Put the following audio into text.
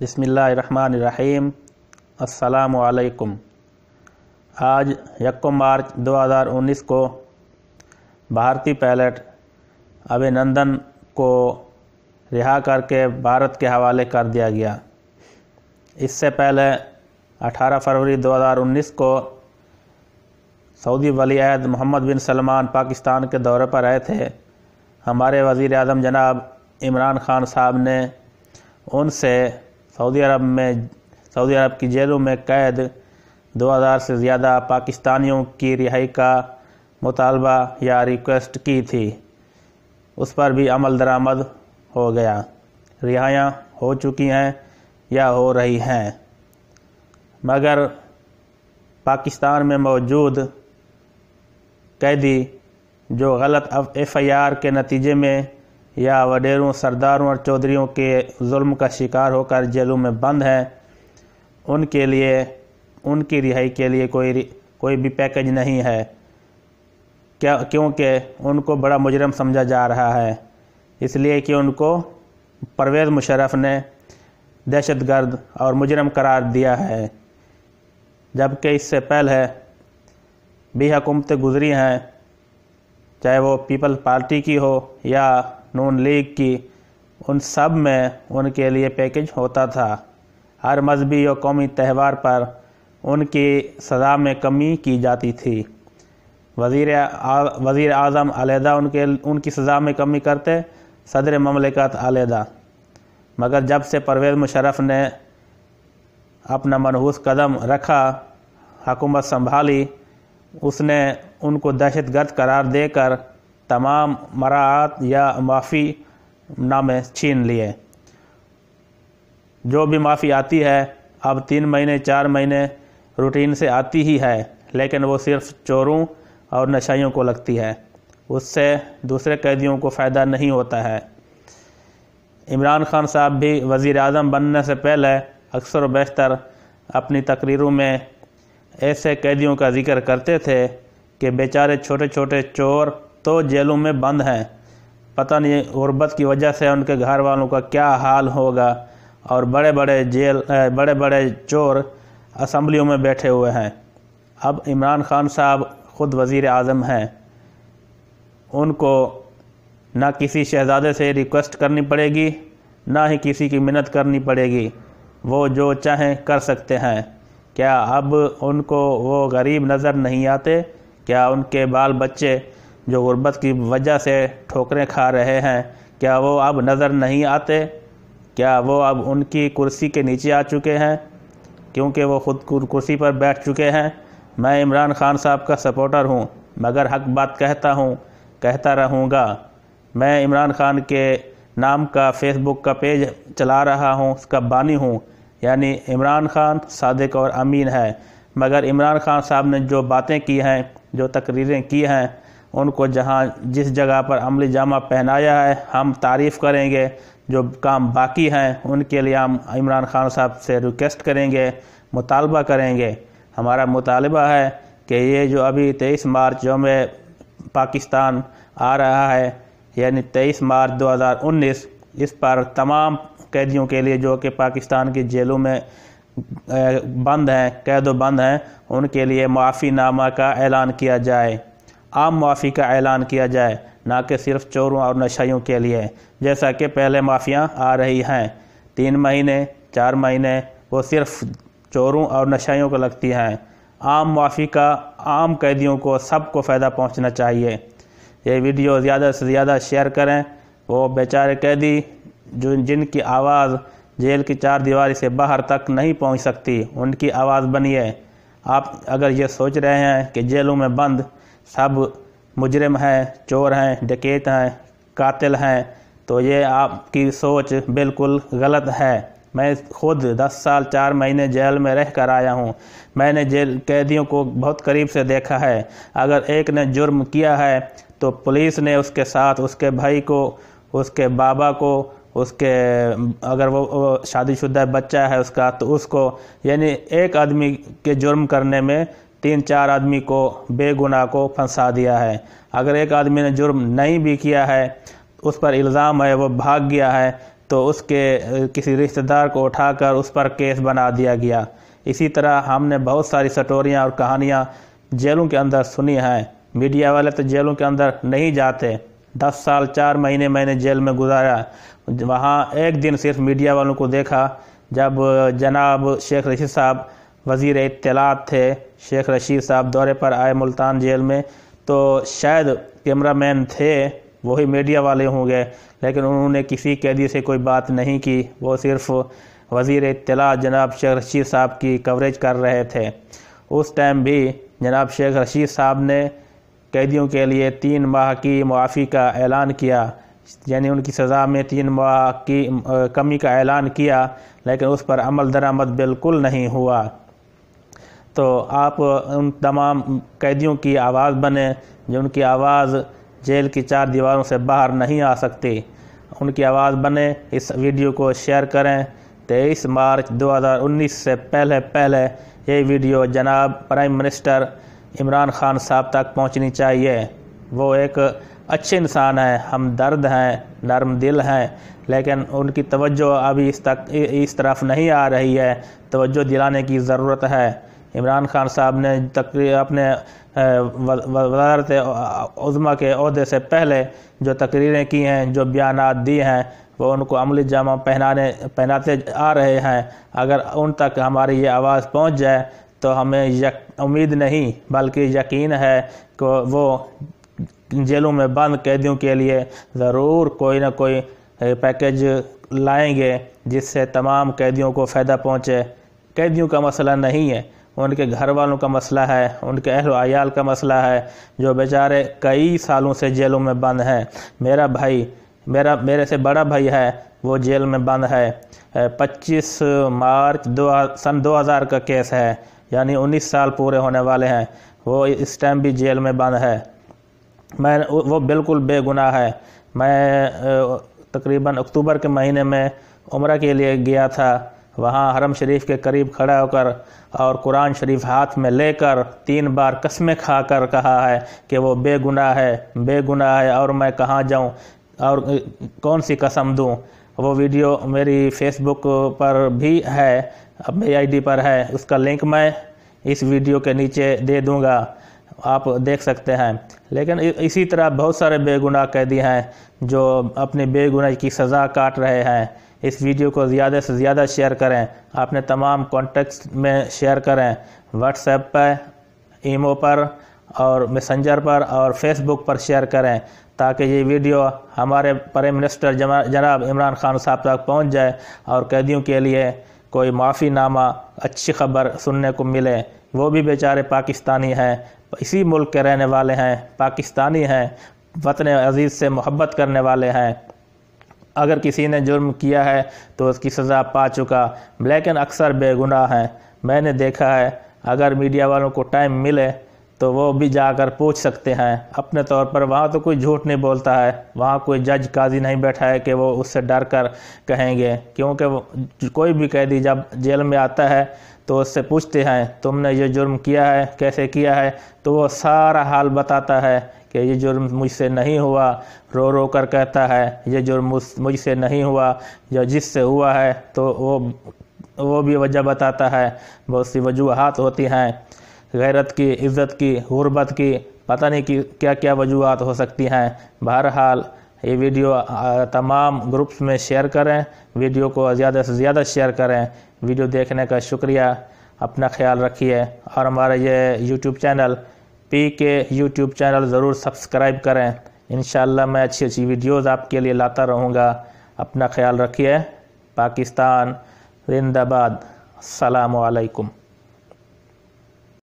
بسم اللہ الرحمن الرحیم۔ السلام علیکم۔ آج 1 مارچ 2019 کو بھارتی پائلٹ ابھینندن کو رہا کر کے بھارت کے حوالے کر دیا گیا۔ اس سے پہلے 18 فروری 2019 کو سعودی ولی عہد محمد بن سلمان پاکستان کے دورے پر آئے تھے۔ ہمارے وزیر اعظم جناب عمران خان صاحب نے ان سے سعودی عرب کی جیلوں میں قید 2000 سے زیادہ پاکستانیوں کی رہائی کا مطالبہ یا ریکویسٹ کی تھی۔ اس پر بھی عمل درآمد ہو گیا۔ رہائیاں ہو چکی ہیں یا ہو رہی ہیں، مگر پاکستان میں موجود قیدی جو غلط FIR کے نتیجے میں یا وڈیروں، سرداروں اور چودھریوں کے ظلم کا شکار ہو کر جیلوں میں بند ہیں، ان کے لیے ان کی رہائی کے لیے کوئی بھی پیکج نہیں ہے، کیونکہ ان کو بڑا مجرم سمجھا جا رہا ہے، اس لیے کہ ان کو پرویز مشرف نے دہشت گرد اور مجرم قرار دیا ہے، جبکہ اس سے پہلے بھی حکومتیں گزری ہیں، چاہے وہ پیپل پارٹی کی ہو یا نون لیگ کی، ان سب میں ان کے لیے پیکج ہوتا تھا۔ ہر مذہبی اور قومی تہوار پر ان کی سزا میں کمی کی جاتی تھی۔ وزیر اعظم علیحدہ ان کی سزا میں کمی کرتے، صدر مملکت علیحدہ، مگر جب سے پرویز مشرف نے اپنا منحوس قدم رکھا، حکومت سنبھالی، اس نے ان کو دہشت گرد قرار دے کر تمام مراعات یا معافی نامے چھین لیے۔ جو بھی معافی آتی ہے اب 3 مہینے 4 مہینے روٹین سے آتی ہی ہے، لیکن وہ صرف چوروں اور نشائیوں کو لگتی ہے، اس سے دوسرے قیدیوں کو فائدہ نہیں ہوتا ہے۔ عمران خان صاحب بھی وزیر اعظم بننے سے پہلے اکثر و بیشتر اپنی تقریروں میں ایسے قیدیوں کا ذکر کرتے تھے کہ بیچارے چھوٹے چھوٹے چور تو جیلوں میں بند ہیں، پتہ نہیں غربت کی وجہ سے ان کے گھر والوں کا کیا حال ہوگا، اور بڑے بڑے چور اسمبلیوں میں بیٹھے ہوئے ہیں۔ اب عمران خان صاحب خود وزیر اعظم ہیں، ان کو نہ کسی شہزادے سے ریکویسٹ کرنی پڑے گی، نہ ہی کسی کی منت کرنی پڑے گی، وہ جو چاہیں کر سکتے ہیں۔ کیا اب ان کو وہ غریب نظر نہیں آتے؟ کیا ان کے بال بچے جو غربت کی وجہ سے ٹھوکریں کھا رہے ہیں، کیا وہ اب نظر نہیں آتے؟ کیا وہ اب ان کی کرسی کے نیچے آ چکے ہیں کیونکہ وہ خود کرسی پر بیٹھ چکے ہیں؟ میں عمران خان صاحب کا سپورٹر ہوں، مگر حق بات کہتا ہوں، کہتا رہوں گا۔ میں عمران خان کے نام کا فیس بک کا پیج چلا رہا ہوں، اس کا بانی ہوں، یعنی عمران خان صادق اور امین ہے، مگر عمران خان صاحب نے جو باتیں کی ہیں، جو تقریریں کی ہیں، ان کو جس جگہ پر عملی جامہ پہنایا ہے، ہم تعریف کریں گے۔ جو کام باقی ہیں ان کے لیے ہم عمران خان صاحب سے ریکویسٹ کریں گے، مطالبہ کریں گے۔ ہمارا مطالبہ ہے کہ یہ جو ابھی 23 مارچ یوم پاکستان آ رہا ہے، یعنی 23 مارچ 2019، اس پر تمام قیدیوں کے لیے جو کہ پاکستان کی جیلوں میں بند ہیں، قید و بند ہیں، ان کے لیے معافی نامہ کا اعلان کیا جائے، عام معافی کا اعلان کیا جائے، نہ کہ صرف چوروں اور نشائیوں کے لیے، جیسا کہ پہلے معافیاں آ رہی ہیں۔ 3 مہینے 4 مہینے وہ صرف چوروں اور نشائیوں کو لگتی ہیں۔ عام معافی کا عام قیدیوں کو سب کو فائدہ پہنچنا چاہیے۔ یہ ویڈیو زیادہ سے زیادہ شیئر کریں۔ وہ بیچارے قیدی جن کی آواز جیل کی 4 دیواری سے باہر تک نہیں پہنچ سکتی، ان کی آواز بنیے۔ آپ اگر یہ سوچ رہے ہیں کہ جیلوں میں بند سب مجرم ہیں، چور ہیں، ڈکیت ہیں، قاتل ہیں، تو یہ آپ کی سوچ بالکل غلط ہے۔ میں خود 10 سال 4 مہینے جیل میں رہ کر آیا ہوں۔ میں نے جیل قیدیوں کو بہت قریب سے دیکھا ہے۔ اگر ایک نے جرم کیا ہے تو پولیس نے اس کے ساتھ اس کے بھائی کو، اس کے بابا کو، اگر وہ شادی شدہ بچہ ہے اس کا تو اس کو، یعنی ایک آدمی کے جرم کرنے میں 3-4 آدمی کو، بے گناہ کو پھنسا دیا ہے۔ اگر ایک آدمی نے جرم نہیں بھی کیا ہے، اس پر الزام ہے، وہ بھاگ گیا ہے، تو اس کے کسی رشتہ دار کو اٹھا کر اس پر کیس بنا دیا گیا۔ اسی طرح ہم نے بہت ساری سٹوریاں اور کہانیاں جیلوں کے اندر سنی ہیں۔ میڈیا والے تو جیلوں کے اندر نہیں جاتے۔ 10 سال 4 مہینے میں نے جیل میں گزارا، وہاں ایک دن صرف میڈیا والوں کو دیکھا جب جناب شیخ رشید صاحب وزیر اطلاعات تھے۔ شیخ رشید صاحب دورے پر آئے ملتان جیل میں، تو شاید کیمرہ مین تھے وہی میڈیا والے ہوں گے، لیکن انہوں نے کسی قیدی سے کوئی بات نہیں کی، وہ صرف وزیر اطلاع جناب شیخ رشید صاحب کی کوریج کر رہے تھے۔ اس ٹائم بھی جناب شیخ رشید صاحب نے قیدیوں کے لیے 3 ماہ کی معافی کا اعلان کیا، یعنی ان کی سزا میں 3 ماہ کی کمی کا اعلان کیا، لیکن اس پر عمل درآمد بالکل نہیں ہوا۔ تو آپ ان تمام قیدیوں کی آواز بنیں جن کی آواز جیل کی 4 دیواروں سے باہر نہیں آ سکتی، ان کی آواز بنیں۔ اس ویڈیو کو شیئر کریں۔ 23 مارچ 2019 سے پہلے یہ ویڈیو جناب پرائم منسٹر عمران خان صاحب تک پہنچنی چاہیے۔ وہ ایک اچھے انسان ہیں، ہمدرد ہیں، نرم دل ہیں، لیکن ان کی توجہ ابھی اس طرف نہیں آ رہی ہے۔ توجہ دلانے کی ضرورت ہے۔ عمران خان صاحب نے اپنے وزارت عظمیٰ کے عہدے سے پہلے جو تقریریں کی ہیں، جو بیانات دی ہیں، وہ ان کو عملی جامہ پہناتے آ رہے ہیں۔ اگر ان تک ہماری یہ آواز پہنچ جائے تو ہمیں امید نہیں بلکہ یقین ہے کہ وہ جیلوں میں بند قیدیوں کے لیے ضرور کوئی نہ کوئی پیکیج لائیں گے جس سے تمام قیدیوں کو فائدہ پہنچے۔ قیدیوں کا مسئلہ نہیں ہے، ان کے گھر والوں کا مسئلہ ہے، ان کے اہل و عیال کا مسئلہ ہے، جو بیچارے کئی سالوں سے جیلوں میں بند ہیں۔ میرا بھائی، میرے سے بڑا بھائی ہے، وہ جیل میں بند ہے۔ 25 مارچ سن 2000 کا کیس ہے، یعنی 19 سال پورے ہونے والے ہیں۔ وہ اس ٹائم بھی جیل میں بند ہے۔ وہ بالکل بے گناہ ہے۔ میں تقریباً اکتوبر کے مہینے میں عمرہ کے لیے گیا تھا، وہاں حرم شریف کے قریب کھڑا ہو کر اور قرآن شریف ہاتھ میں لے کر 3 بار قسمیں کھا کر کہا ہے کہ وہ بے گناہ ہے اور میں کہاں جاؤں اور کون سی قسم دوں۔ وہ ویڈیو میری فیس بک پر بھی ہے، اب میری آئی ڈی پر ہے، اس کا لنک میں اس ویڈیو کے نیچے دے دوں گا، آپ دیکھ سکتے ہیں۔ لیکن اسی طرح بہت سارے بے گناہ قیدی ہیں جو اپنی بے گناہی کی سزا کاٹ رہے ہیں۔ اس ویڈیو کو زیادہ سے زیادہ شیئر کریں، اپنے تمام کانٹیکٹس میں شیئر کریں، واٹس ایپ پہ، ایمو پر اور میسنجر پر اور فیس بک پر شیئر کریں، تاکہ یہ ویڈیو ہمارے پرائم منسٹر جناب عمران خان صاحب تک پہنچ جائے اور قیدیوں کے لیے کوئی معافی نامہ، اچھی خبر سننے کو ملے۔ وہ بھی بیچارے پاکستانی ہیں، اسی ملک کے رہنے والے ہیں، پاکستانی ہیں، وطن عزیز سے محبت کرنے والے ہیں۔ اگر کسی نے جرم کیا ہے تو اس کی سزا پا چکا، لیکن اکثر بے گناہ ہیں۔ میں نے دیکھا ہے، اگر میڈیا والوں کو ٹائم ملے تو وہ بھی جا کر پوچھ سکتے ہیں اپنے طور پر۔ وہاں تو کوئی جھوٹ نہیں بولتا ہے، وہاں کوئی جج قاضی نہیں بیٹھا ہے کہ وہ اس سے ڈر کر کہیں گے، کیونکہ کوئی بھی قیدی جب جیل میں آتا ہے تو اس سے پوچھتے ہیں تم نے یہ جرم کیا ہے، کیسے کیا ہے، تو وہ سارا حال بتاتا ہے کہ یہ جرم مجھ سے نہیں ہوا، رو رو کر کہتا ہے یہ جرم مجھ سے نہیں ہوا، یا جس سے ہوا ہے تو وہ بھی وجہ بتاتا ہے۔ بہت سی وجوہات ہوتی ہیں، غیرت کی، عزت کی، غربت کی، پتہ نہیں کیا کیا وجوہات ہو سکتی ہیں۔ بہرحال یہ ویڈیو تمام گروپس میں شیئر کریں، ویڈیو کو زیادہ سے زیادہ شیئر کریں۔ ویڈیو دیکھنے کا شکریہ، اپنا خیال رکھیے، اور ہمارا یہ یوٹیوب چینل پی کے یوٹیوب چینل ضرور سبسکرائب کریں۔ انشاءاللہ میں اچھی ویڈیوز آپ کے لیے لاتا رہوں گا۔ اپنا خیال رکھیے۔ پاکستان زندہ باد۔ السلام علیکم۔